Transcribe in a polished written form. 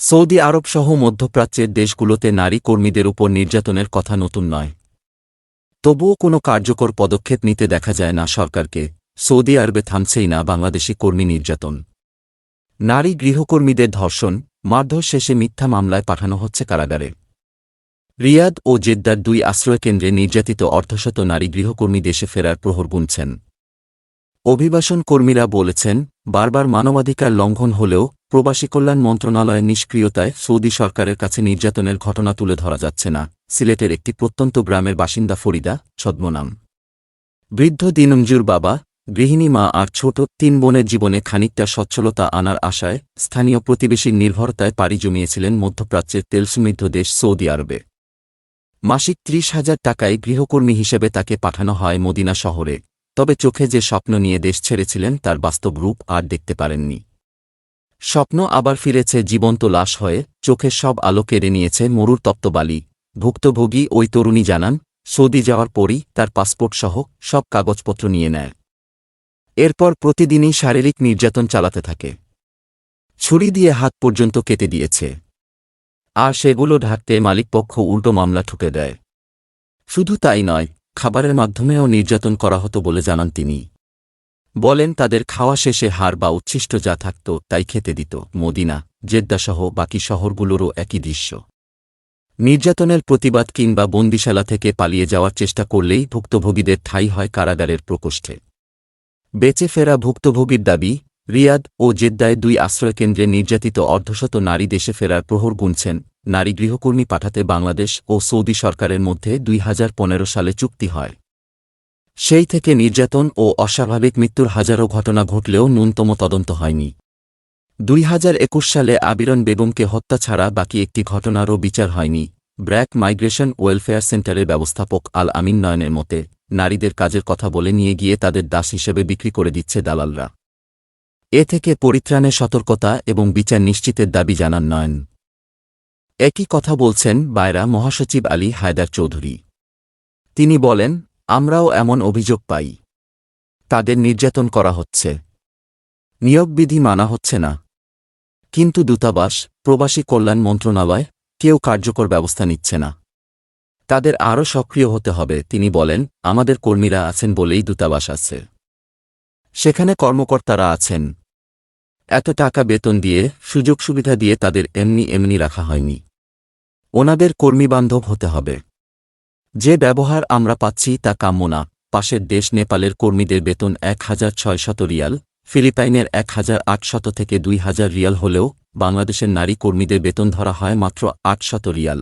Saudi আরবসহ মধ্যপ্রাচ্যের দেশগুলোতে নারী কর্মীদের উপর নির্যাতনের কথা নতুন নয়। তবুও কোনো কার্যকর পদক্ষেপ নিতে দেখা যায় না সরকারকে। সৌদি আরবে থামছেই না বাংলাদেশি কর্মী নির্যাতন। নারী গৃহকর্মীদের ধর্ষণ, মারধর শেষে মিথ্যা মামলায় পাঠানো হচ্ছে কারাগারে। রিয়াদ ও জেদ্দার 2 আশ্রয়কেন্দ্রে নির্যাতিত অর্ধশত নারী গৃহকর্মী দেশে ফেরার প্রহর গুনছেন। অভিবাসন কর্মীরা বলেছেন, বারবার মানবাধিকার লঙ্ঘন হলেও প্রবাসী কল্যাণ মন্ত্রণালয়ের নিষ্ক্রিয়তায় সৌদি সরকারের কাছে নির্যাতনের ঘটনা তুলে ধরা যাচ্ছে না। সিলেটের একটি প্রত্যন্ত গ্রামের বাসিন্দা ফরিদা, ছদ্মনাম বৃদ্ধ দিনমজুর বাবা, গৃহিণী মা আর ছোট 3 বোনের জীবনে খানিকটা সচ্ছলতা আনার আশায় স্থানীয় প্রতিবেশীর নির্ভরতায় পাড়ি জমিয়েছিলেন মধ্যপ্রাচ্যের তেলসমৃদ্ধ দেশ সৌদি আরবে। মাসিক 30,000 টাকায় গৃহকর্মী হিসেবে তাকে পাঠানো হয় মদিনা শহরে। তবে চোখে যে স্বপ্ন নিয়ে দেশ ছেড়েছিলেন তার বাস্তব রূপ আর দেখতে পারেননি। স্বপ্ন আবার ফিরেছে জীবন্ত লাশ হয়ে, চোখের সব আলো কেড়ে নিয়েছে মরুর তপ্ত বালি। ভুক্তভোগী ওই তরুণী জানান, সৌদি যাওয়ার পরই তার পাসপোর্টসহ সব কাগজপত্র নিয়ে নেয়। এরপর প্রতিদিনই শারীরিক নির্যাতন চালাতে থাকে। ছুরি দিয়ে হাত পর্যন্ত কেটে দিয়েছে। আর সেগুলো ঢাকতে মালিকপক্ষ উল্টো মামলা ঠুকে দেয়। শুধু তাই নয়, খাবারের মাধ্যমেও নির্যাতন করা হতো বলে জানান তিনি। বলেন, তাদের খাওয়া শেষে হাড় বা উচ্ছিষ্ট যা থাকত তাই খেতে দিত। মদিনা, জেদ্দাসহ বাকি শহরগুলোরও একই দৃশ্য। নির্যাতনের প্রতিবাদ কিংবা বন্দিশালা থেকে পালিয়ে যাওয়ার চেষ্টা করলেই ভুক্তভোগীদের ঠাঁই হয় কারাগারের প্রকোষ্ঠে। বেঁচে ফেরা ভুক্তভোগীর দাবি, রিয়াদ ও জেদ্দায় 2 আশ্রয়কেন্দ্রে নির্যাতিত অর্ধশত নারী দেশে ফেরার প্রহর গুনছেন। নারী গৃহকর্মী পাঠাতে বাংলাদেশ ও সৌদি সরকারের মধ্যে 2015 সালে চুক্তি হয়। সেই থেকে নির্যাতন ও অস্বাভাবিক মৃত্যুর হাজারো ঘটনা ঘটলেও ন্যূনতম তদন্ত হয়নি। 2021 সালে আবিরন বেগমকে হত্যা ছাড়া বাকি একটি ঘটনারও বিচার হয়নি। ব্র্যাক মাইগ্রেশন ওয়েলফেয়ার সেন্টারের ব্যবস্থাপক আল আমিন নয়নের মতে, নারীদের কাজের কথা বলে নিয়ে গিয়ে তাদের দাস হিসেবে বিক্রি করে দিচ্ছে দালালরা। এ থেকে পরিত্রাণে সতর্কতা এবং বিচার নিশ্চিতের দাবি জানান নয়ন। একই কথা বলছেন বায়রা মহাসচিব আলী হায়দার চৌধুরী। তিনি বলেন, আমরাও এমন অভিযোগ পাই। তাদের নির্যাতন করা হচ্ছে, নিয়োগবিধি মানা হচ্ছে না। কিন্তু দূতাবাস, প্রবাসী কল্যাণ মন্ত্রণালয় কেউ কার্যকর ব্যবস্থা নিচ্ছে না। তাদের আরও সক্রিয় হতে হবে। তিনি বলেন, আমাদের কর্মীরা আছেন বলেই দূতাবাস আছে। সেখানে কর্মকর্তারা আছেন। এত টাকা বেতন দিয়ে, সুযোগ সুবিধা দিয়ে তাদের এমনি রাখা হয়নি। ওনাদের কর্মীবান্ধব হতে হবে। যে ব্যবহার আমরা পাচ্ছি তা কাম্য না। পাশের দেশ নেপালের কর্মীদের বেতন 1,600 রিয়াল, ফিলিপাইনের 1,800 থেকে 2,000 রিয়াল হলেও বাংলাদেশের নারী কর্মীদের বেতন ধরা হয় মাত্র 800 রিয়াল।